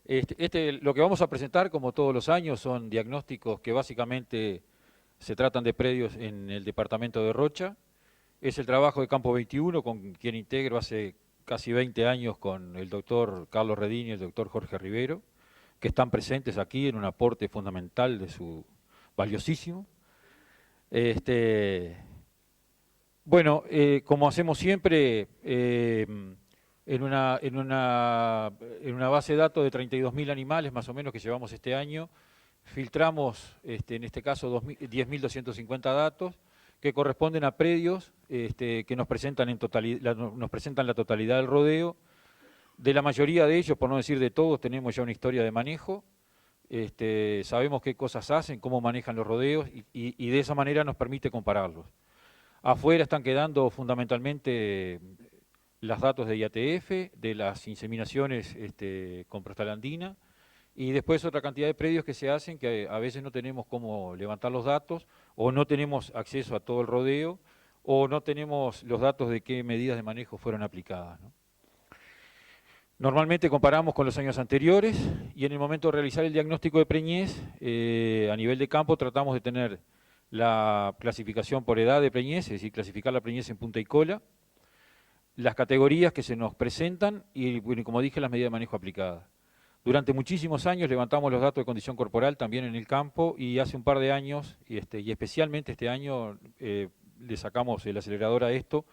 Lo que vamos a presentar, como todos los años, son diagnósticos que básicamente se tratan de predios en el departamento de Rocha. Es el trabajo de Campo 21, con quien integro hace casi 20 años con el doctor Carlos Redín y el doctor Jorge Rivero, que están presentes aquí en un aporte fundamental de su valiosísimo. Este, bueno, como hacemos siempre, en una base de datos de 32.000 animales más o menos que llevamos este año, filtramos, en este caso, 10.250 datos que corresponden a predios que nos presentan, nos presentan la totalidad del rodeo. De la mayoría de ellos, por no decir de todos, tenemos ya una historia de manejo. Sabemos qué cosas hacen, cómo manejan los rodeos y de esa manera nos permite compararlos. Afuera están quedando fundamentalmente los datos de IATF, de las inseminaciones con prostalandina, y después otra cantidad de predios que se hacen que a veces no tenemos cómo levantar los datos, o no tenemos acceso a todo el rodeo, o no tenemos los datos de qué medidas de manejo fueron aplicadas, ¿no? Normalmente comparamos con los años anteriores y en el momento de realizar el diagnóstico de preñez, a nivel de campo tratamos de tener la clasificación por edad de preñez, es decir, clasificar la preñez en punta y cola, las categorías que se nos presentan y, bueno, como dije, las medidas de manejo aplicadas. Durante muchísimos años levantamos los datos de condición corporal también en el campo y hace un par de años, y especialmente este año, le sacamos el acelerador a esto,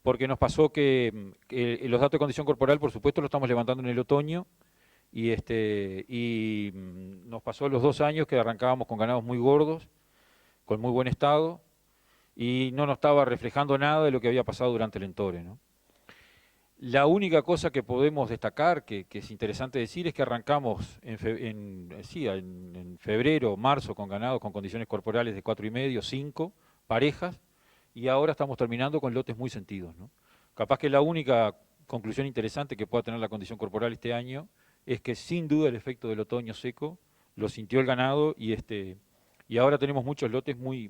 porque nos pasó que los datos de condición corporal, por supuesto, los estamos levantando en el otoño, y nos pasó los 2 años que arrancábamos con ganados muy gordos, con muy buen estado, y no nos estaba reflejando nada de lo que había pasado durante el entore, ¿no? La única cosa que podemos destacar, que es interesante decir, es que arrancamos en febrero, marzo, con ganados con condiciones corporales de 4,5, 5 parejas, y ahora estamos terminando con lotes muy sentidos, ¿no? Capaz que la única conclusión interesante que pueda tener la condición corporal este año es que sin duda el efecto del otoño seco lo sintió el ganado y ahora tenemos muchos lotes muy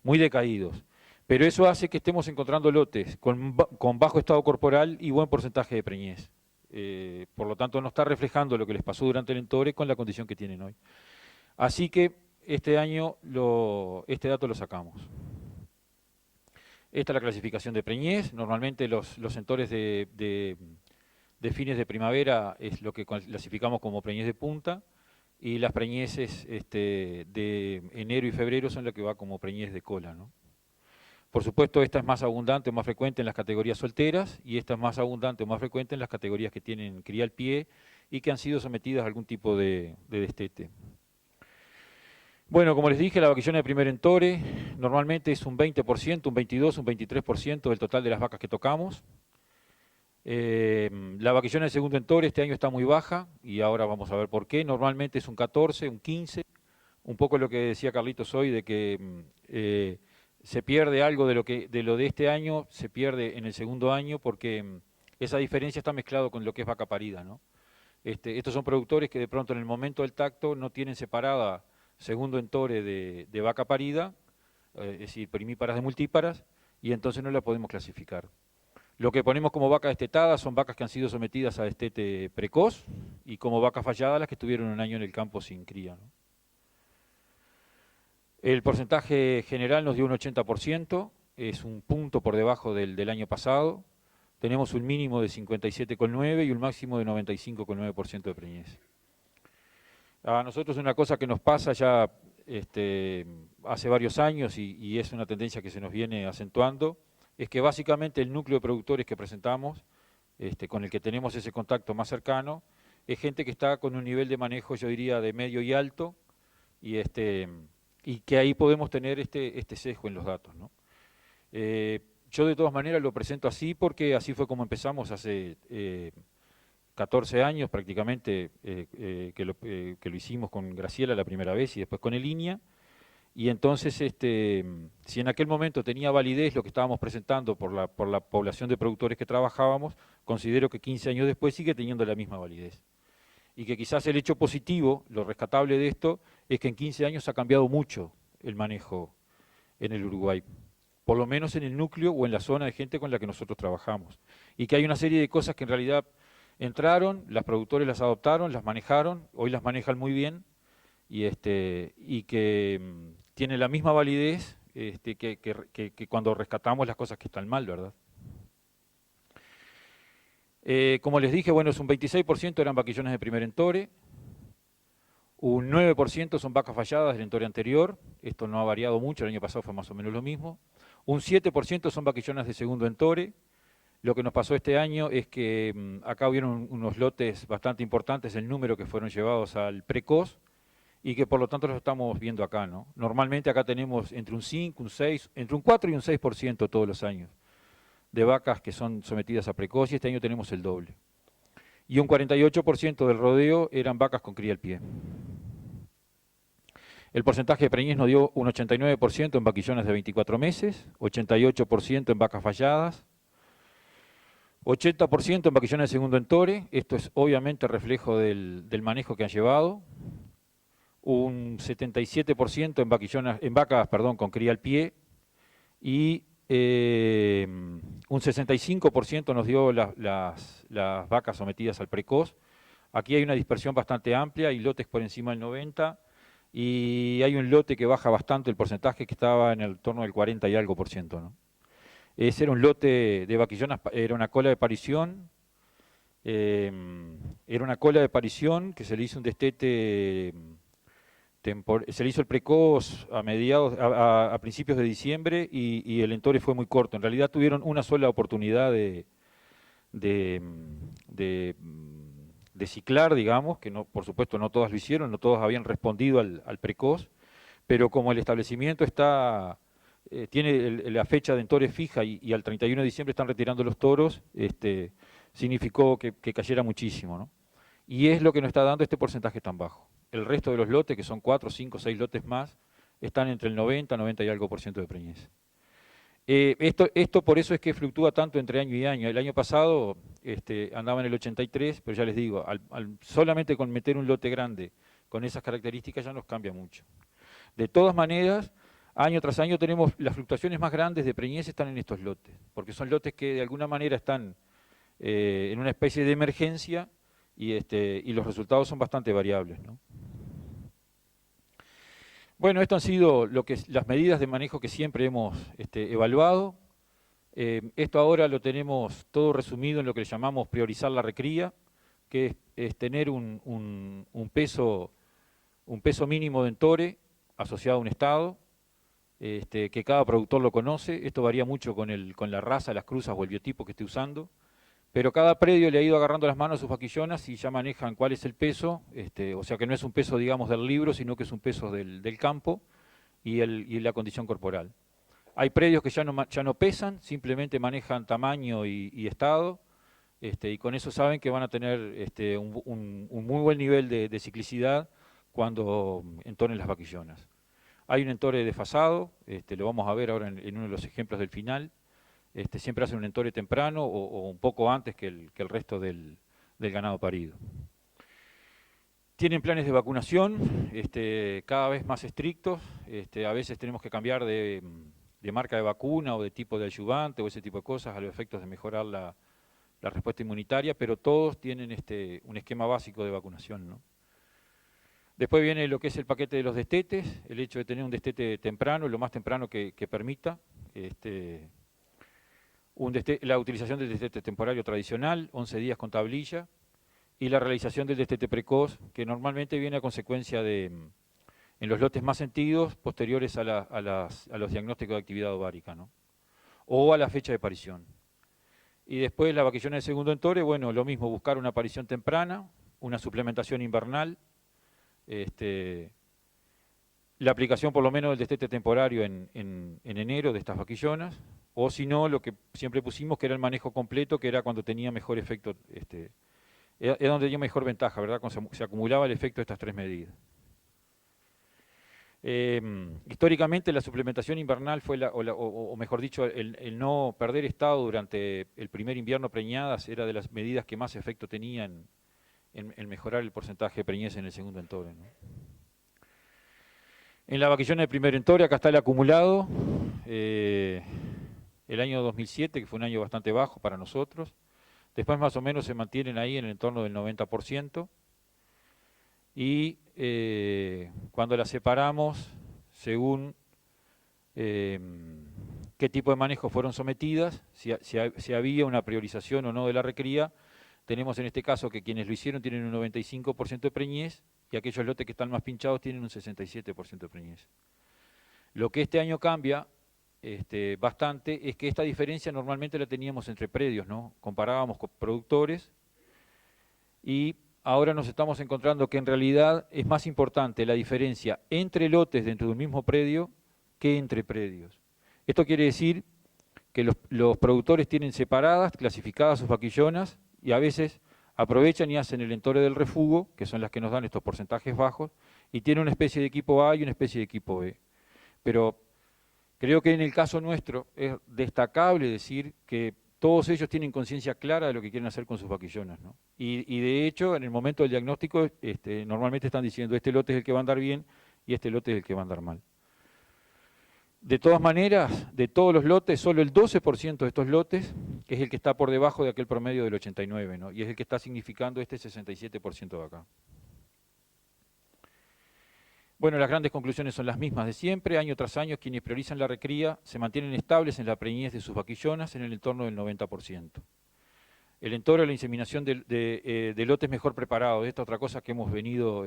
decaídos. Pero eso hace que estemos encontrando lotes con bajo estado corporal y buen porcentaje de preñez. Por lo tanto, no está reflejando lo que les pasó durante el entore con la condición que tienen hoy. Así que este año este dato lo sacamos. Esta es la clasificación de preñez. Normalmente los entores de fines de primavera es lo que clasificamos como preñez de punta, y las preñeces de enero y febrero son las que va como preñez de cola, ¿no? Por supuesto, esta es más abundante o más frecuente en las categorías solteras, y esta es más abundante o más frecuente en las categorías que tienen cría al pie y que han sido sometidas a algún tipo de destete. Bueno, como les dije, la vaquillona de primer entore normalmente es un 20%, un 22%, un 23% del total de las vacas que tocamos. La vaquillona de segundo entore este año está muy baja y ahora vamos a ver por qué. Normalmente es un 14, un 15, un poco lo que decía Carlitos hoy de que se pierde algo de lo de este año, se pierde en el segundo año porque esa diferencia está mezclado con lo que es vaca parida, ¿no? Estos son productores que de pronto en el momento del tacto no tienen separada segundo entore de vaca parida, es decir, primíparas de multíparas, y entonces no la podemos clasificar. Lo que ponemos como vacas destetadas son vacas que han sido sometidas a destete precoz, y como vacas falladas las que estuvieron un año en el campo sin cría, ¿no? El porcentaje general nos dio un 80%, es un punto por debajo del año pasado. Tenemos un mínimo de 57,9 y un máximo de 95,9% de preñez. A nosotros una cosa que nos pasa ya hace varios años y es una tendencia que se nos viene acentuando, es que básicamente el núcleo de productores que presentamos, con el que tenemos ese contacto más cercano, es gente que está con un nivel de manejo, yo diría, de medio y alto, y que ahí podemos tener este sesgo en los datos, ¿no? Yo de todas maneras lo presento así porque así fue como empezamos hace 14 años prácticamente, que lo hicimos con Graciela la primera vez y después con Elinia. Y entonces, si en aquel momento tenía validez lo que estábamos presentando por la población de productores que trabajábamos, considero que 15 años después sigue teniendo la misma validez. Y que quizás el hecho positivo, lo rescatable de esto, es que en 15 años ha cambiado mucho el manejo en el Uruguay, por lo menos en el núcleo o en la zona de gente con la que nosotros trabajamos. Y que hay una serie de cosas que en realidad Entraron, las productores las adoptaron, las manejaron, hoy las manejan muy bien y que tiene la misma validez que cuando rescatamos las cosas que están mal, ¿verdad? Como les dije, bueno, es un 26% eran vaquillones de primer entore, un 9% son vacas falladas del entore anterior, esto no ha variado mucho, el año pasado fue más o menos lo mismo, un 7% son vaquillonas de segundo entore. Lo que nos pasó este año es que acá hubieron unos lotes bastante importantes, el número que fueron llevados al precoz, y que por lo tanto los estamos viendo acá, ¿no? Normalmente acá tenemos entre un 5, un 6, entre un 4 y un 6% todos los años de vacas que son sometidas a precoz, y este año tenemos el doble. Y un 48% del rodeo eran vacas con cría al pie. El porcentaje de preñez nos dio un 89% en vaquillones de 24 meses, 88% en vacas falladas, 80% en vaquillones de segundo entore, esto es obviamente reflejo del manejo que han llevado, un 77% en vacas con cría al pie, y un 65% nos dio las vacas sometidas al precoz. Aquí hay una dispersión bastante amplia, hay lotes por encima del 90%, y hay un lote que baja bastante el porcentaje, que estaba en el torno del 40 y algo por ciento, ¿no? Ese era un lote de vaquillonas, era una cola de parición, que se le hizo un destete, se le hizo el precoz a principios de diciembre, y el entore fue muy corto. En realidad tuvieron una sola oportunidad de, de ciclar, digamos, que no, por supuesto no todas lo hicieron, no todos habían respondido al precoz, pero como el establecimiento tiene la fecha de entore fija, y al 31 de diciembre están retirando los toros, significó que cayera muchísimo, ¿no? Y es lo que nos está dando este porcentaje tan bajo. El resto de los lotes, que son 4, 5, 6 lotes más, están entre el 90, 90 y algo por ciento de preñez. Esto por eso es que fluctúa tanto entre año y año. El año pasado andaba en el 83, pero ya les digo, solamente con meter un lote grande con esas características ya nos cambia mucho. De todas maneras, año tras año tenemos las fluctuaciones más grandes de preñez, están en estos lotes, porque son lotes que de alguna manera están en una especie de emergencia, y los resultados son bastante variables, ¿no? Bueno, esto han sido las medidas de manejo que siempre hemos evaluado. Esto ahora lo tenemos todo resumido en lo que le llamamos priorizar la recría, que es tener un peso mínimo de entore asociado a un estado, que cada productor lo conoce. Esto varía mucho con la raza, las cruzas o el biotipo que esté usando, pero cada predio le ha ido agarrando las manos a sus vaquillonas y ya manejan cuál es el peso, o sea que no es un peso, digamos, del libro, sino que es un peso del campo y la condición corporal. Hay predios que ya no pesan, simplemente manejan tamaño y estado, y con eso saben que van a tener un muy buen nivel de ciclicidad cuando entoren las vaquillonas. Hay un entore desfasado, lo vamos a ver ahora en uno de los ejemplos del final. Siempre hacen un entore temprano o un poco antes que el resto del ganado parido. Tienen planes de vacunación cada vez más estrictos, a veces tenemos que cambiar de marca de vacuna o de tipo de adyuvante o ese tipo de cosas a los efectos de mejorar la respuesta inmunitaria, pero todos tienen un esquema básico de vacunación, ¿no? Después viene lo que es el paquete de los destetes, el hecho de tener un destete temprano, lo más temprano que permita, la utilización del destete temporario tradicional, 11 días con tablilla, y la realización del destete precoz, que normalmente viene a consecuencia en los lotes más sentidos, posteriores a los diagnósticos de actividad ovárica, ¿no? O a la fecha de parición. Y después la vaquillona de segundo entore, bueno, lo mismo, buscar una aparición temprana, una suplementación invernal, la aplicación por lo menos del destete temporario en enero de estas vaquillonas, o si no, lo que siempre pusimos, que era el manejo completo, que era cuando tenía mejor efecto, era donde tenía mejor ventaja, ¿verdad? Cuando se acumulaba el efecto de estas tres medidas. Históricamente la suplementación invernal fue, o mejor dicho, el no perder estado durante el primer invierno preñadas era de las medidas que más efecto tenían en mejorar el porcentaje de preñez en el segundo entore, ¿no? En la vaquillona de primer entore, acá está el acumulado, el año 2007, que fue un año bastante bajo para nosotros, después más o menos se mantienen ahí en el entorno del 90%, y cuando las separamos, según qué tipo de manejo fueron sometidas, si había una priorización o no de la recría, tenemos en este caso que quienes lo hicieron tienen un 95% de preñez y aquellos lotes que están más pinchados tienen un 67% de preñez. Lo que este año cambia bastante es que esta diferencia normalmente la teníamos entre predios, ¿no? Comparábamos con productores y ahora nos estamos encontrando que en realidad es más importante la diferencia entre lotes dentro de un mismo predio que entre predios. Esto quiere decir que los productores tienen separadas, clasificadas sus vaquillonas y a veces aprovechan y hacen el entore del refugo, que son las que nos dan estos porcentajes bajos, y tienen una especie de equipo A y una especie de equipo B. Pero creo que en el caso nuestro es destacable decir que todos ellos tienen conciencia clara de lo que quieren hacer con sus vaquillonas, ¿no? Y de hecho, en el momento del diagnóstico, normalmente están diciendo, este lote es el que va a andar bien y este lote es el que va a andar mal. De todas maneras, de todos los lotes, solo el 12% de estos lotes es el que está por debajo de aquel promedio del 89, ¿no? Y es el que está significando este 67% de acá. Bueno, las grandes conclusiones son las mismas de siempre. Año tras año, quienes priorizan la recría se mantienen estables en la preñez de sus vaquillonas en el entorno del 90%. El entoro de la inseminación de lotes mejor preparados, esta otra cosa que hemos venido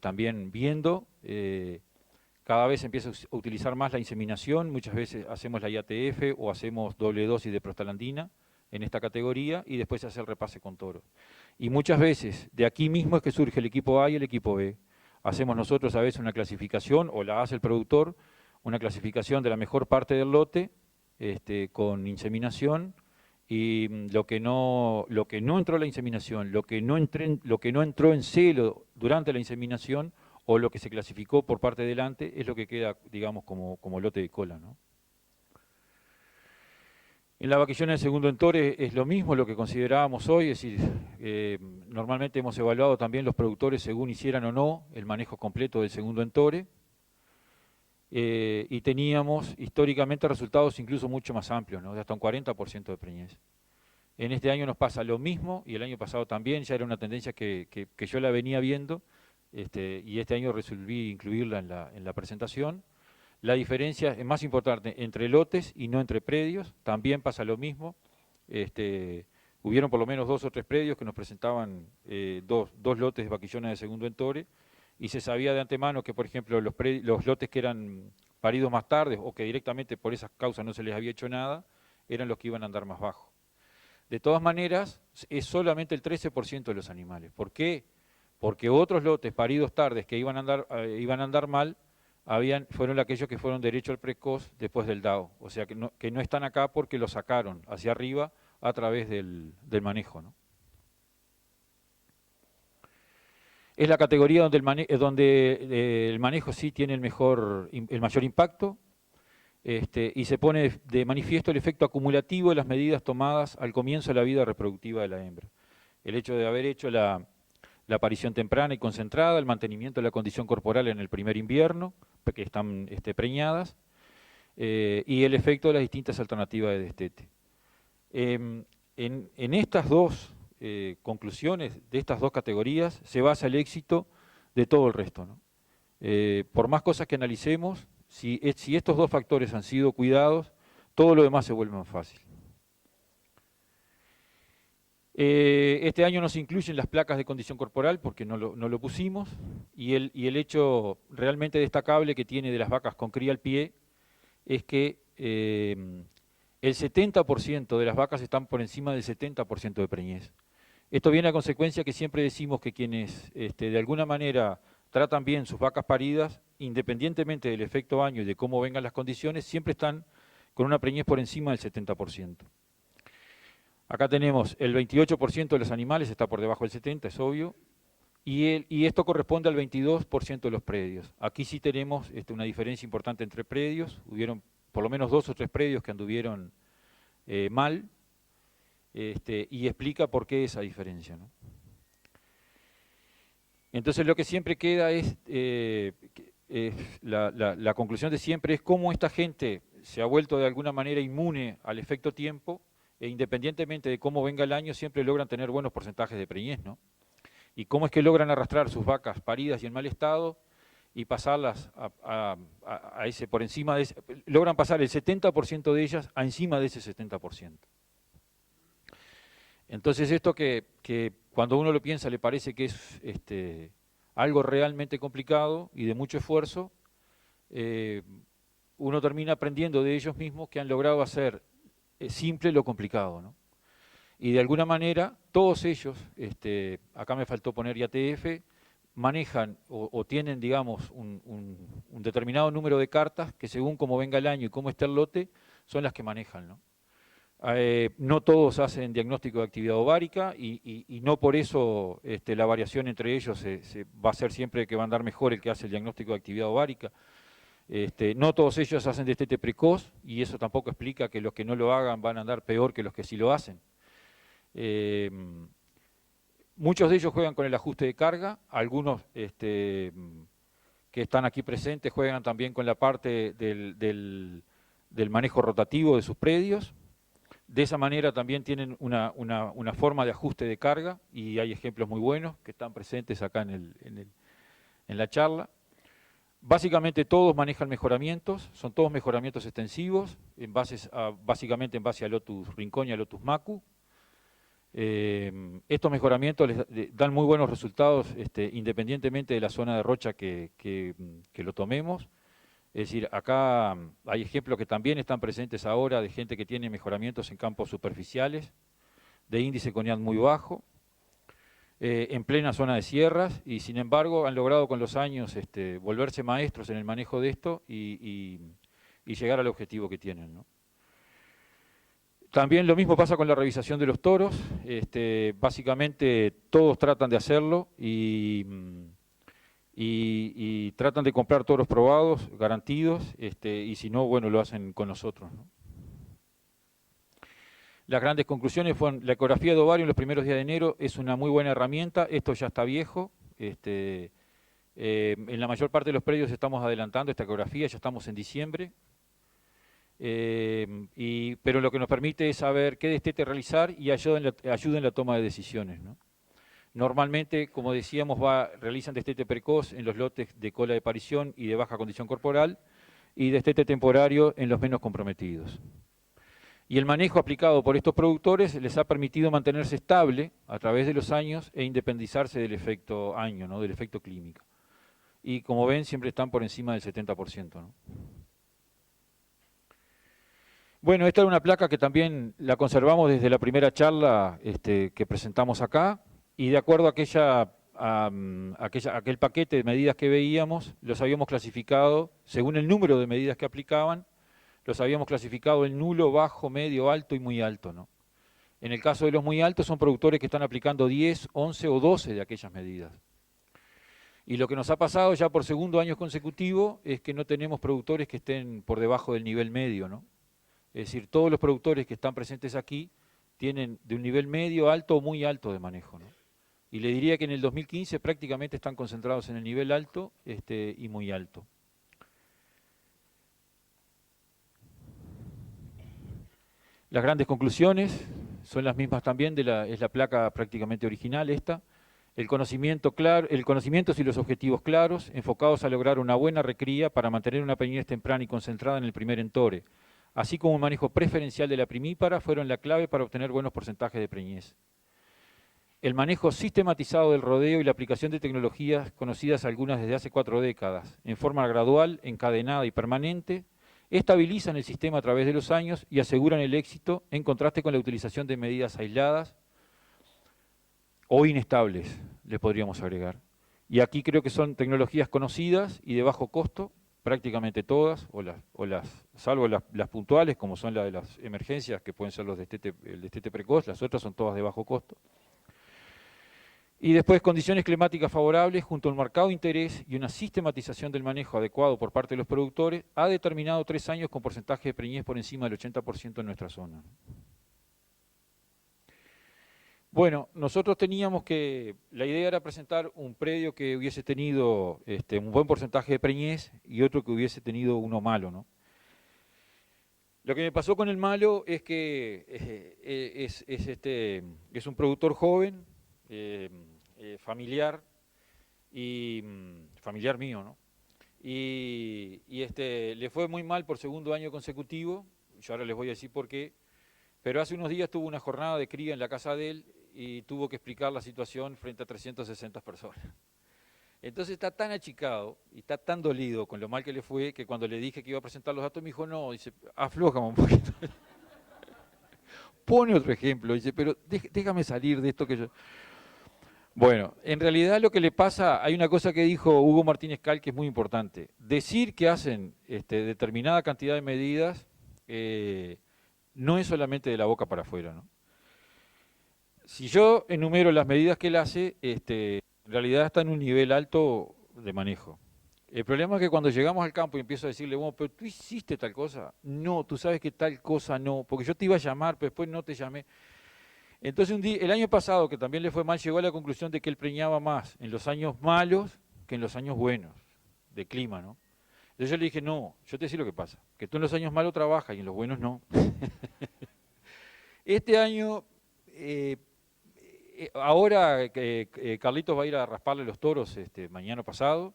también viendo. Cada vez se empieza a utilizar más la inseminación, muchas veces hacemos la IATF o hacemos doble dosis de prostaglandina en esta categoría y después se hace el repase con toro. Y muchas veces de aquí mismo es que surge el equipo A y el equipo B. Hacemos nosotros a veces una clasificación, o la hace el productor, una clasificación de la mejor parte del lote con inseminación, y lo que no entró en la inseminación, lo que no entró en celo durante la inseminación, o lo que se clasificó por parte delante, es lo que queda, digamos, como lote de cola, ¿no? En la vaquillona de segundo entore es lo mismo, lo que considerábamos hoy, es decir, normalmente hemos evaluado también los productores según hicieran o no el manejo completo del segundo entore, y teníamos históricamente resultados incluso mucho más amplios, ¿no? De hasta un 40% de preñez. En este año nos pasa lo mismo, y el año pasado también, ya era una tendencia que yo la venía viendo, y este año resolví incluirla en la presentación. La diferencia es más importante entre lotes y no entre predios, también pasa lo mismo. Hubieron por lo menos 2 o 3 predios que nos presentaban dos lotes de vaquillonas de segundo entore, y se sabía de antemano que, por ejemplo, los lotes que eran paridos más tarde o que directamente por esas causas no se les había hecho nada, eran los que iban a andar más bajo. De todas maneras, es solamente el 13% de los animales. ¿Por qué? Porque otros lotes paridos tardes que iban a andar mal, fueron aquellos que fueron derecho al precoz después del DAO. O sea, que no están acá porque lo sacaron hacia arriba a través del manejo, ¿no? Es la categoría donde el manejo sí tiene el mayor impacto, y se pone de manifiesto el efecto acumulativo de las medidas tomadas al comienzo de la vida reproductiva de la hembra. El hecho de haber hecho la aparición temprana y concentrada, el mantenimiento de la condición corporal en el primer invierno, que están preñadas, y el efecto de las distintas alternativas de destete. En estas dos conclusiones de estas dos categorías se basa el éxito de todo el resto, ¿no? Por más cosas que analicemos, si estos dos factores han sido cuidados, todo lo demás se vuelve más fácil. Este año no se incluyen las placas de condición corporal porque no lo pusimos, y el hecho realmente destacable que tiene de las vacas con cría al pie es que el 70% de las vacas están por encima del 70% de preñez. Esto viene a consecuencia que siempre decimos que quienes de alguna manera tratan bien sus vacas paridas, independientemente del efecto año y de cómo vengan las condiciones, siempre están con una preñez por encima del 70%. Acá tenemos el 28% de los animales está por debajo del 70%, es obvio, y esto corresponde al 22% de los predios. Aquí sí tenemos una diferencia importante entre predios, hubieron por lo menos 2 o 3 predios que anduvieron mal, y explica por qué esa diferencia, ¿no? Entonces lo que siempre queda es, la conclusión de siempre es cómo esta gente se ha vuelto de alguna manera inmune al efecto tiempo, independientemente de cómo venga el año, siempre logran tener buenos porcentajes de preñez, ¿no? ¿Y cómo es que logran arrastrar sus vacas paridas y en mal estado y pasarlas a ese, por encima de ese, logran pasar el 70% de ellas a encima de ese 70%? Entonces esto que cuando uno lo piensa le parece que es algo realmente complicado y de mucho esfuerzo, uno termina aprendiendo de ellos mismos que han logrado hacer simple lo complicado, ¿no? Y de alguna manera todos ellos, acá me faltó poner IATF, manejan o tienen, digamos, un determinado número de cartas que según cómo venga el año y cómo esté el lote, son las que manejan, ¿no? No todos hacen diagnóstico de actividad ovárica y no por eso la variación entre ellos se va a ser siempre que va a andar mejor el que hace el diagnóstico de actividad ovárica. No todos ellos hacen destete precoz y eso tampoco explica que los que no lo hagan van a andar peor que los que sí lo hacen. Muchos de ellos juegan con el ajuste de carga, algunos que están aquí presentes juegan también con la parte del manejo rotativo de sus predios. De esa manera también tienen una forma de ajuste de carga y hay ejemplos muy buenos que están presentes acá en la charla. Básicamente todos manejan mejoramientos, son todos mejoramientos extensivos, básicamente en base a Lotus Rincón y a Lotus Macu. Estos mejoramientos les dan muy buenos resultados independientemente de la zona de rocha que lo tomemos. Es decir, acá hay ejemplos que también están presentes ahora de gente que tiene mejoramientos en campos superficiales, de índice conial muy bajo, en plena zona de sierras, y sin embargo han logrado con los años volverse maestros en el manejo de esto y llegar al objetivo que tienen, ¿no? También lo mismo pasa con la revisación de los toros, básicamente todos tratan de hacerlo y tratan de comprar toros probados, garantidos, y si no, bueno, lo hacen con nosotros, ¿no? Las grandes conclusiones fueron, la ecografía de ovario en los primeros días de enero es una muy buena herramienta, esto ya está viejo, en la mayor parte de los predios estamos adelantando esta ecografía, ya estamos en diciembre, pero lo que nos permite es saber qué destete realizar y ayuda en la toma de decisiones, ¿no? Normalmente, como decíamos, realizan destete precoz en los lotes de cola de parición y de baja condición corporal y destete temporario en los menos comprometidos. Y el manejo aplicado por estos productores les ha permitido mantenerse estable a través de los años e independizarse del efecto año, ¿no? Del efecto clínico. Y como ven, siempre están por encima del 70%, ¿no? Bueno, esta era una placa que también la conservamos desde la primera charla que presentamos acá, y de acuerdo a aquel paquete de medidas que veíamos, los habíamos clasificado, según el número de medidas que aplicaban, los habíamos clasificado en nulo, bajo, medio, alto y muy alto, ¿no? En el caso de los muy altos son productores que están aplicando 10, 11 o 12 de aquellas medidas. Y lo que nos ha pasado ya por segundo año consecutivo es que no tenemos productores que estén por debajo del nivel medio, ¿no? Es decir, todos los productores que están presentes aquí tienen de un nivel medio, alto o muy alto de manejo, ¿no? Y le diría que en el 2015 prácticamente están concentrados en el nivel alto y muy alto. Las grandes conclusiones son las mismas también, es la placa prácticamente original esta. El conocimiento y los objetivos claros, enfocados a lograr una buena recría para mantener una preñez temprana y concentrada en el primer entore, así como un manejo preferencial de la primípara, fueron la clave para obtener buenos porcentajes de preñez. El manejo sistematizado del rodeo y la aplicación de tecnologías conocidas algunas desde hace 4 décadas, en forma gradual, encadenada y permanente, estabilizan el sistema a través de los años y aseguran el éxito en contraste con la utilización de medidas aisladas o inestables, le podríamos agregar. Y aquí creo que son tecnologías conocidas y de bajo costo, prácticamente todas, salvo las puntuales, como son las de las emergencias, que pueden ser el destete precoz, las otras son todas de bajo costo. Y después, condiciones climáticas favorables, junto al marcado interés y una sistematización del manejo adecuado por parte de los productores, ha determinado 3 años con porcentaje de preñez por encima del 80% en nuestra zona. Bueno, nosotros la idea era presentar un predio que hubiese tenido un buen porcentaje de preñez y otro que hubiese tenido uno malo, ¿no? Lo que me pasó con el malo es que es un productor joven, eh, familiar, y familiar mío, ¿no? Le fue muy mal por segundo año consecutivo, yo ahora les voy a decir por qué, pero hace unos días tuvo una jornada de cría en la casa de él y tuvo que explicar la situación frente a 360 personas. Entonces está tan achicado y está tan dolido con lo mal que le fue que cuando le dije que iba a presentar los datos me dijo, no, dice, aflójame un poquito. Pone otro ejemplo, dice, pero déjame salir de esto que yo... Bueno, en realidad lo que le pasa, hay una cosa que dijo Hugo Martínez Cal que es muy importante. Decir que hacen determinada cantidad de medidas no es solamente de la boca para afuera, ¿no? Si yo enumero las medidas que él hace, en realidad está en un nivel alto de manejo. El problema es que cuando llegamos al campo y empiezo a decirle, bueno, pero tú hiciste tal cosa. No, tú sabes que tal cosa no, porque yo te iba a llamar, pero después no te llamé. Entonces el año pasado, que también le fue mal, llegó a la conclusión de que él preñaba más en los años malos que en los años buenos, de clima, ¿no? Entonces yo le dije, no, yo te decía lo que pasa, que tú en los años malos trabajas y en los buenos no. Este año, ahora Carlitos va a ir a rasparle los toros mañana pasado,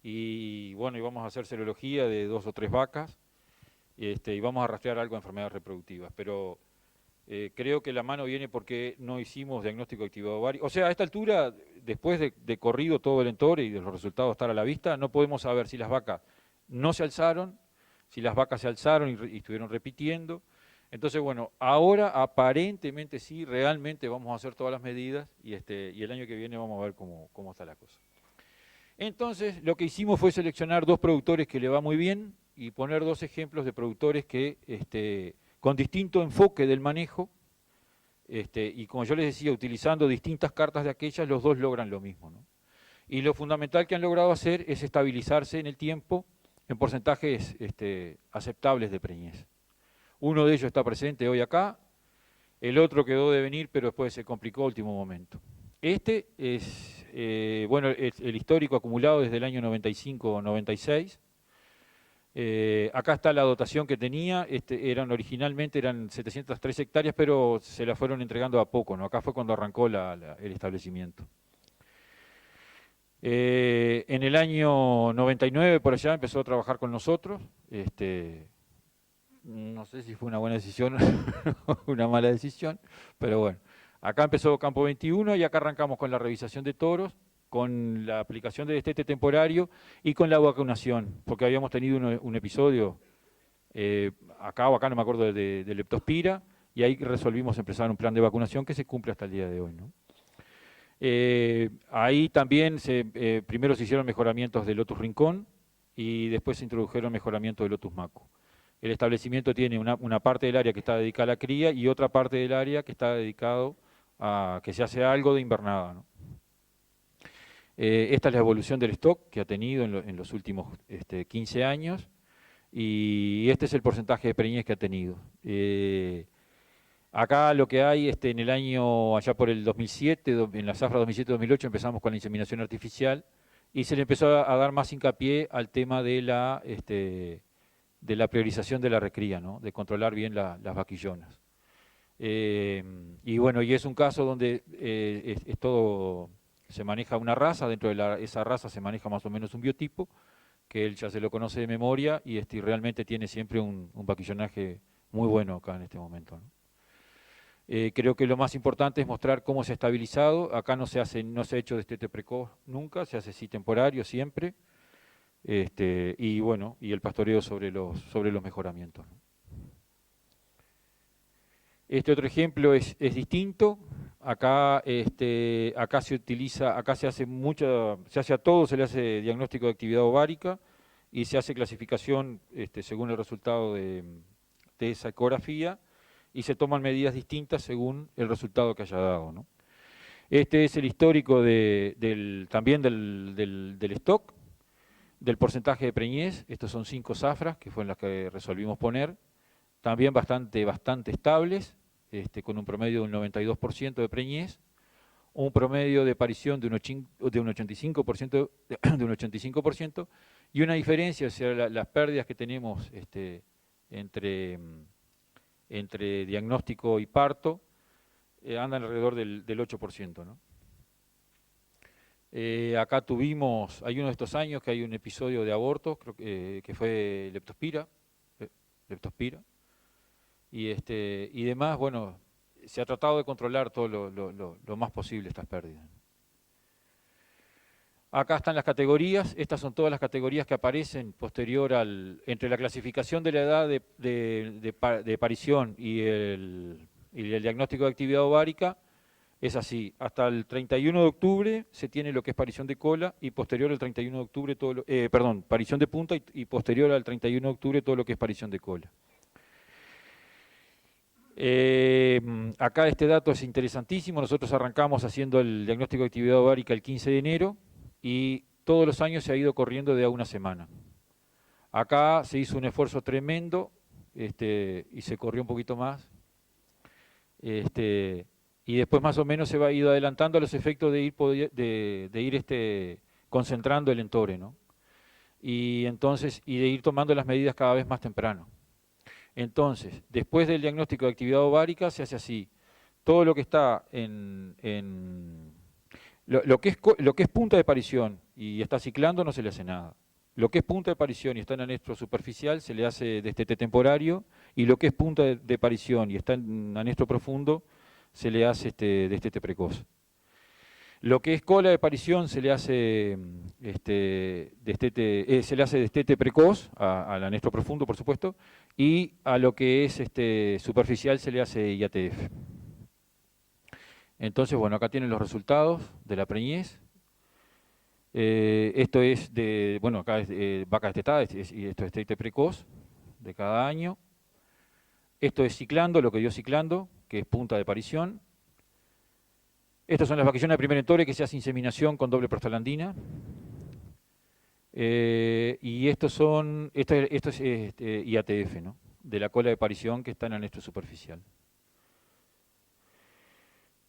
y bueno, y vamos a hacer serología de 2 o 3 vacas, y vamos a rastrear algo de enfermedades reproductivas, pero... creo que la mano viene porque no hicimos diagnóstico de actividad ovárica. O sea, a esta altura, después de corrido todo el entore y de los resultados estar a la vista, no podemos saber si las vacas no se alzaron, si las vacas se alzaron y estuvieron repitiendo. Entonces, bueno, ahora aparentemente sí, realmente vamos a hacer todas las medidas y el año que viene vamos a ver cómo está la cosa. Entonces, lo que hicimos fue seleccionar 2 productores que le va muy bien y poner 2 ejemplos de productores que con distinto enfoque del manejo, y como yo les decía, utilizando distintas cartas de aquellas, los 2 logran lo mismo, ¿no? Y lo fundamental que han logrado hacer es estabilizarse en el tiempo en porcentajes aceptables de preñez. Uno de ellos está presente hoy acá, el otro quedó de venir, pero después se complicó a último momento. Este es, bueno, es el histórico acumulado desde el año 95-96. Acá está la dotación que tenía, originalmente eran 703 hectáreas, pero se la fueron entregando a poco, ¿no? Acá fue cuando arrancó el establecimiento. En el año 99 por allá empezó a trabajar con nosotros, no sé si fue una buena decisión o una mala decisión, pero bueno. Acá empezó Campo 21 y acá arrancamos con la revisación de toros, con la aplicación de destete temporario y con la vacunación, porque habíamos tenido un episodio acá o acá, no me acuerdo, de leptospira, y ahí resolvimos empezar un plan de vacunación que se cumple hasta el día de hoy, ¿no? Ahí también primero se hicieron mejoramientos de Lotus Rincón y después se introdujeron mejoramientos de Lotus Maco. El establecimiento tiene una parte del área que está dedicada a la cría y otra parte del área que está dedicado a que se hace algo de invernada, ¿no? Esta es la evolución del stock que ha tenido en los últimos 15 años y este es el porcentaje de preñez que ha tenido. Acá lo que hay, en el año, allá por el 2007, en la zafra 2007-2008 empezamos con la inseminación artificial y se le empezó a dar más hincapié al tema de la priorización de la recría, ¿no? De controlar bien las vaquillonas. Y bueno, y es un caso donde es todo, se maneja una raza, dentro de esa raza se maneja más o menos un biotipo, que él ya se lo conoce de memoria y realmente tiene siempre un vaquillonaje muy bueno acá en este momento, ¿no? Creo que lo más importante es mostrar cómo se ha estabilizado. Acá no se ha hecho destete precoz nunca, se hace sí temporario siempre. Y bueno, y el pastoreo sobre los mejoramientos, ¿no? Este otro ejemplo es distinto. Acá se utiliza, acá se hace a todo, se le hace diagnóstico de actividad ovárica y se hace clasificación según el resultado de esa ecografía y se toman medidas distintas según el resultado que haya dado, ¿no? Este es el histórico también del stock, del porcentaje de preñez. Estos son 5 zafras que fueron las que resolvimos poner, también bastante estables, con un promedio de un 92% de preñez, un promedio de aparición de un 85%, de un 85% y una diferencia, o sea, las pérdidas que tenemos entre diagnóstico y parto, andan alrededor del 8%, ¿no? Acá hay uno de estos años que hay un episodio de aborto, creo que fue leptospira, y demás. Bueno, se ha tratado de controlar todo lo más posible estas pérdidas. Acá están las categorías, estas son todas las categorías que aparecen posterior entre la clasificación de la edad de parición y el diagnóstico de actividad ovárica. Es así, hasta el 31 de octubre se tiene lo que es parición de cola y posterior al 31 de octubre, parición de punta y posterior al 31 de octubre todo lo que es parición de cola. Acá este dato es interesantísimo, nosotros arrancamos haciendo el diagnóstico de actividad ovárica el 15 de enero y todos los años se ha ido corriendo de a una semana. Acá se hizo un esfuerzo tremendo y se corrió un poquito más. Y después más o menos se va ido adelantando a los efectos de ir concentrando el entore, ¿no? Y de ir tomando las medidas cada vez más temprano. Entonces, después del diagnóstico de actividad ovárica se hace así. Todo lo que está lo que es punta de parición y está ciclando no se le hace nada. Lo que es punta de parición y está en anestro superficial se le hace destete temporario, y lo que es punta de parición y está en anestro profundo se le hace destete precoz. Lo que es cola de parición se le hace destete precoz al anestro profundo, por supuesto, y a lo que es superficial se le hace IATF. Entonces, bueno, acá tienen los resultados de la preñez. Esto es acá es vaca destetada, y esto es destete precoz de cada año. Esto es ciclando, lo que dio ciclando, que es punta de parición. Estas son las vaquillonas de primer entore que se hace inseminación con doble prostaglandina. Y esto es IATF, ¿no? De la cola de parición que está en anestro superficial.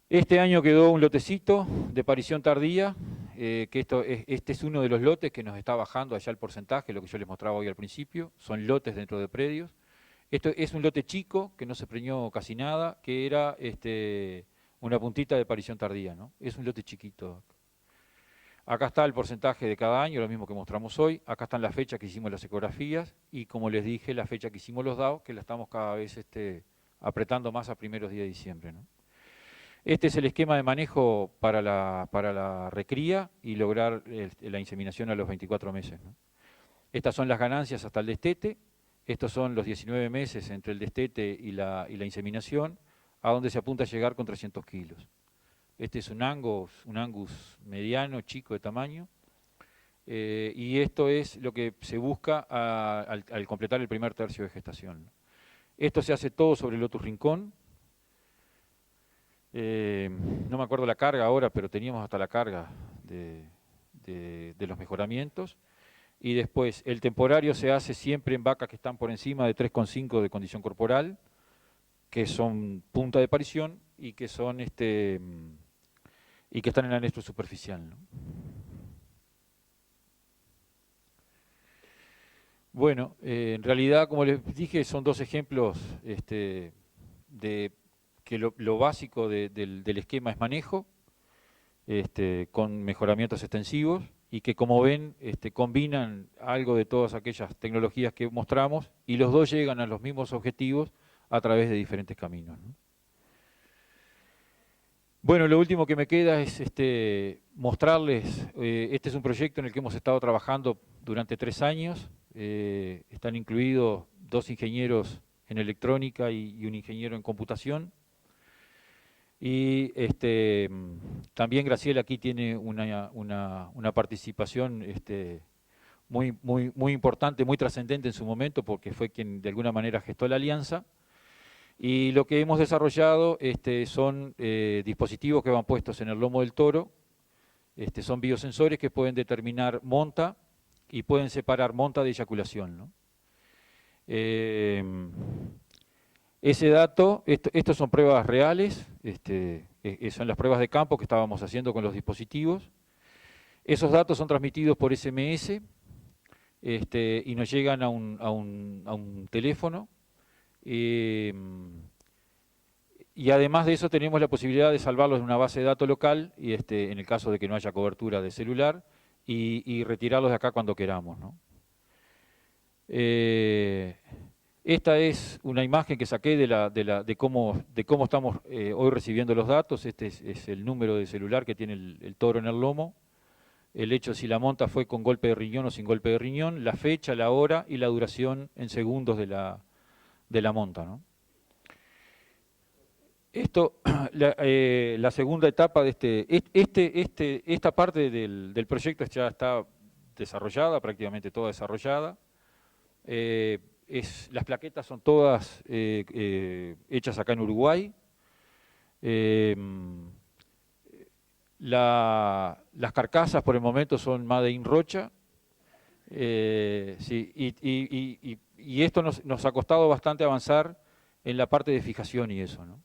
Este año quedó un lotecito de parición tardía, que este es uno de los lotes que nos está bajando allá el porcentaje, lo que yo les mostraba hoy al principio, son lotes dentro de predios. Esto es un lote chico, que no se preñó casi nada, que era una puntita de parición tardía, ¿no? Es un lote chiquito. Acá está el porcentaje de cada año, lo mismo que mostramos hoy. Acá están las fechas que hicimos las ecografías y, como les dije, la fecha que hicimos los DAO, que la estamos cada vez apretando más a primeros días de diciembre, ¿no? Este es el esquema de manejo para la recría y lograr la inseminación a los 24 meses, ¿no? Estas son las ganancias hasta el destete. Estos son los 19 meses entre el destete y la inseminación, a donde se apunta a llegar con 300 kilos. Este es un Angus mediano, chico de tamaño, y esto es lo que se busca al completar el primer tercio de gestación, ¿no? Esto se hace todo sobre el Lotus Rincón. No me acuerdo la carga ahora, pero teníamos hasta la carga de los mejoramientos. Y después, el temporario se hace siempre en vacas que están por encima de 3,5 de condición corporal, que son punta de parición y que son y que están en anestro superficial, ¿no? Bueno, en realidad, como les dije, son dos ejemplos de que lo básico del esquema es manejo, con mejoramientos extensivos, y que, como ven, combinan algo de todas aquellas tecnologías que mostramos, y los dos llegan a los mismos objetivos a través de diferentes caminos, ¿no? Bueno, lo último que me queda es mostrarles, este es un proyecto en el que hemos estado trabajando durante 3 años, están incluidos 2 ingenieros en electrónica y un ingeniero en computación. Y también Graciela aquí tiene una participación muy importante, muy trascendente en su momento, porque fue quien de alguna manera gestó la alianza. Y lo que hemos desarrollado son dispositivos que van puestos en el lomo del toro, son biosensores que pueden determinar monta y pueden separar monta de eyaculación, ¿no? Ese dato, estos son pruebas reales, son las pruebas de campo que estábamos haciendo con los dispositivos. Esos datos son transmitidos por SMS, y nos llegan a un teléfono. Y además de eso tenemos la posibilidad de salvarlos en una base de datos local, en el caso de que no haya cobertura de celular, y retirarlos de acá cuando queramos, ¿no? Esta es una imagen que saqué de cómo estamos hoy recibiendo los datos. Este es el número de celular que tiene el toro en el lomo. El hecho si la monta fue con golpe de riñón o sin golpe de riñón, la fecha, la hora y la duración en segundos de la monta, ¿no? Esto, la segunda etapa de esta parte del proyecto ya está desarrollada, prácticamente toda desarrollada. Las plaquetas son todas hechas acá en Uruguay. Las carcasas por el momento son Made in Rocha. Sí, y esto nos ha costado bastante avanzar en la parte de fijación y eso, ¿no?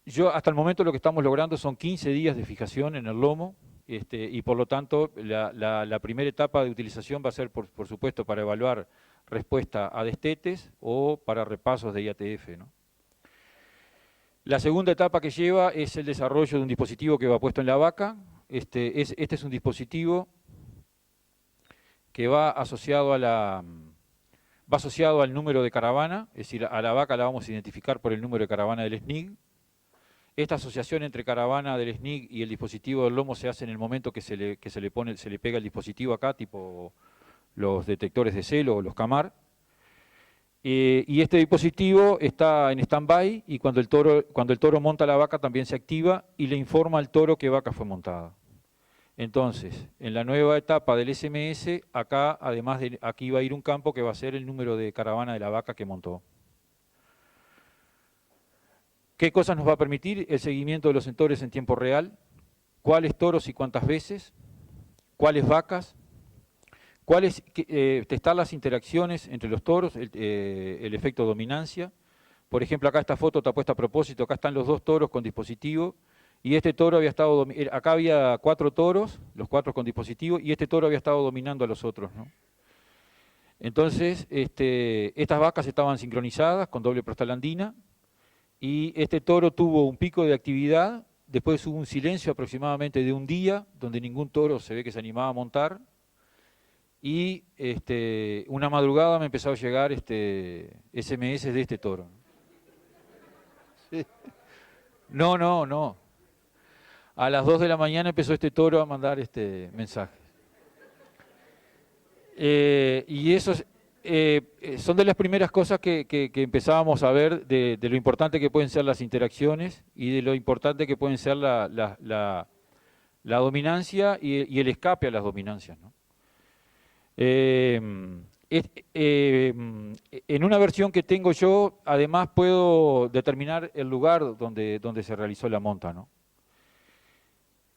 Yo hasta el momento lo que estamos logrando son 15 días de fijación en el lomo, y por lo tanto la primera etapa de utilización va a ser por supuesto para evaluar respuesta a destetes o para repasos de IATF, ¿no? La segunda etapa que lleva es el desarrollo de un dispositivo que va puesto en la vaca. Este es un dispositivo que va asociado al número de caravana, es decir, a la vaca la vamos a identificar por el número de caravana del SNIG. Esta asociación entre caravana del SNIG y el dispositivo del lomo se hace en el momento que se le pega el dispositivo acá, tipo los detectores de celo o los CAMAR. Y este dispositivo está en stand-by y cuando el toro monta la vaca también se activa y le informa al toro qué vaca fue montada. Entonces, en la nueva etapa del SMS, acá además aquí va a ir un campo que va a ser el número de caravana de la vaca que montó. ¿Qué cosas nos va a permitir? El seguimiento de los sensores en tiempo real, cuáles toros y cuántas veces, cuáles vacas, testar las interacciones entre los toros, el efecto dominancia. Por ejemplo, acá esta foto está puesta a propósito, acá están los dos toros con dispositivo, y este toro había estado, acá había 4 toros, los 4 con dispositivo, y este toro había estado dominando a los otros, ¿no? Entonces, estas vacas estaban sincronizadas con doble prostalandina, y este toro tuvo un pico de actividad, después hubo un silencio aproximadamente de un día, donde ningún toro se ve que se animaba a montar, y una madrugada me empezó a llegar SMS de este toro. Sí. No. A las 2 de la mañana empezó este toro a mandar mensajes. Y esos son de las primeras cosas que empezábamos a ver de lo importante que pueden ser las interacciones y de lo importante que pueden ser la dominancia y el escape a las dominancias, ¿no? En una versión que tengo yo, además puedo determinar el lugar donde se realizó la monta, ¿no?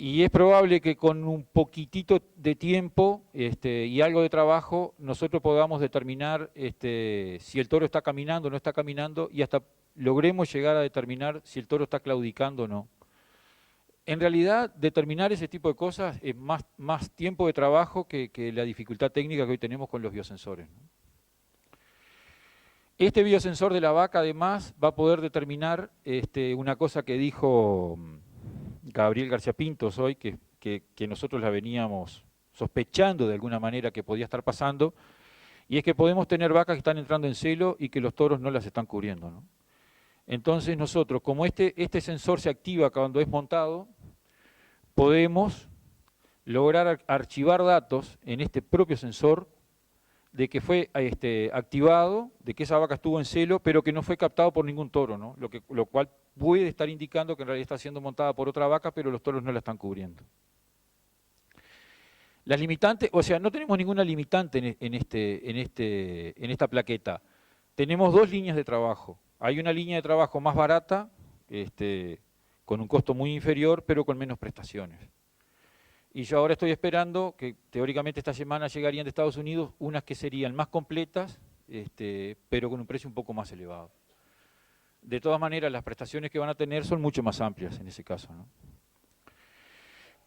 Y es probable que con un poquitito de tiempo y algo de trabajo nosotros podamos determinar si el toro está caminando o no está caminando y hasta logremos llegar a determinar si el toro está claudicando o no. En realidad, determinar ese tipo de cosas es más tiempo de trabajo que la dificultad técnica que hoy tenemos con los biosensores, ¿no? Este biosensor de la vaca, además, va a poder determinar una cosa que dijo Gabriel García Pintos hoy, que nosotros la veníamos sospechando de alguna manera que podía estar pasando, y es que podemos tener vacas que están entrando en celo y que los toros no las están cubriendo, ¿no? Entonces nosotros, como este sensor se activa cuando es montado, podemos lograr archivar datos en este propio sensor de que fue activado, de que esa vaca estuvo en celo, pero que no fue captado por ningún toro, ¿no? Lo cual puede estar indicando que en realidad está siendo montada por otra vaca, pero los toros no la están cubriendo. Las limitantes, o sea, no tenemos ninguna limitante en esta plaqueta. Tenemos 2 líneas de trabajo. Hay una línea de trabajo más barata, con un costo muy inferior, pero con menos prestaciones. Y yo ahora estoy esperando que teóricamente esta semana llegarían de Estados Unidos unas que serían más completas, pero con un precio un poco más elevado. De todas maneras, las prestaciones que van a tener son mucho más amplias en ese caso, ¿no?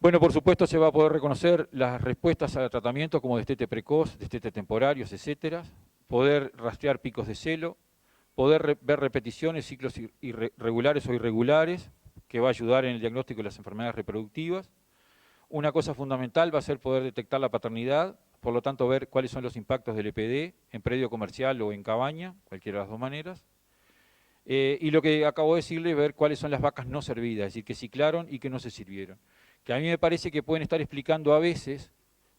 Bueno, por supuesto se va a poder reconocer las respuestas al tratamiento como destete precoz, destete temporarios, etcétera, poder rastrear picos de celo, poder ver repeticiones, ciclos regulares o irregulares, que va a ayudar en el diagnóstico de las enfermedades reproductivas. Una cosa fundamental va a ser poder detectar la paternidad, por lo tanto ver cuáles son los impactos del EPD en predio comercial o en cabaña, cualquiera de las dos maneras. Y lo que acabo de decirle, ver cuáles son las vacas no servidas, es decir, que ciclaron y que no se sirvieron. Que a mí me parece que pueden estar explicando a veces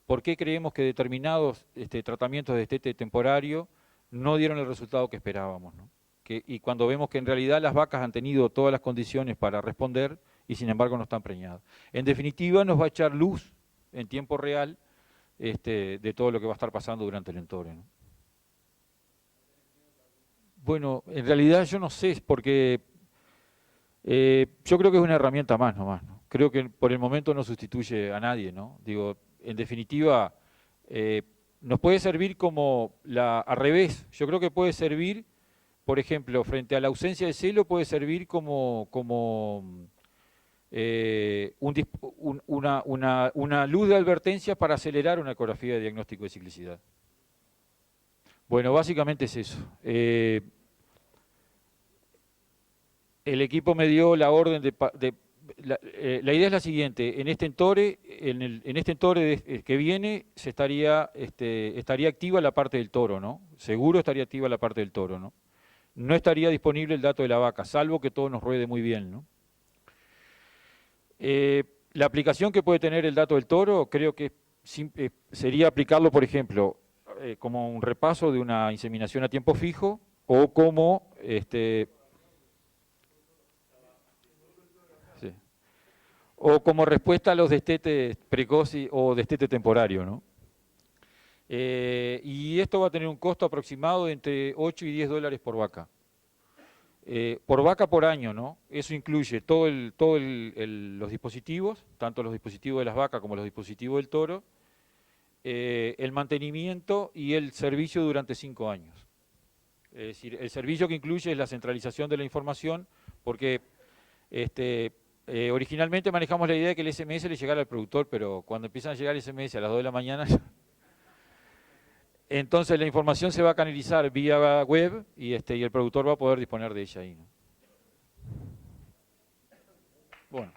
por qué creemos que determinados tratamientos de destete temporario no dieron el resultado que esperábamos, ¿no? Y cuando vemos que en realidad las vacas han tenido todas las condiciones para responder y sin embargo no están preñadas. En definitiva, nos va a echar luz en tiempo real de todo lo que va a estar pasando durante el entore, ¿no? Bueno, en realidad yo no sé, porque yo creo que es una herramienta más nomás, ¿no? Creo que por el momento no sustituye a nadie, ¿no? Digo, en definitiva, nos puede servir como al revés. Yo creo que puede servir, por ejemplo, frente a la ausencia de celo, puede servir como una luz de advertencia para acelerar una ecografía de diagnóstico de ciclicidad. Bueno, básicamente es eso. El equipo me dio la orden la idea es la siguiente: en este entore, que viene, estaría activa la parte del toro, ¿no? Seguro estaría activa la parte del toro, ¿no? No estaría disponible el dato de la vaca, salvo que todo nos ruede muy bien, ¿no? La aplicación que puede tener el dato del toro, creo que sería aplicarlo, por ejemplo, como un repaso de una inseminación a tiempo fijo o como o como respuesta a los destetes precoces o destete temporario, ¿no? Y esto va a tener un costo aproximado de entre 8 y 10 dólares por vaca. Por vaca por año, ¿no? Eso incluye los dispositivos, tanto los dispositivos de las vacas como los dispositivos del toro, el mantenimiento y el servicio durante 5 años. Es decir, el servicio que incluye es la centralización de la información, porque originalmente manejamos la idea de que el SMS le llegara al productor, pero cuando empiezan a llegar el SMS a las 2 de la mañana, entonces la información se va a canalizar vía web y el productor va a poder disponer de ella ahí, ¿no? Bueno.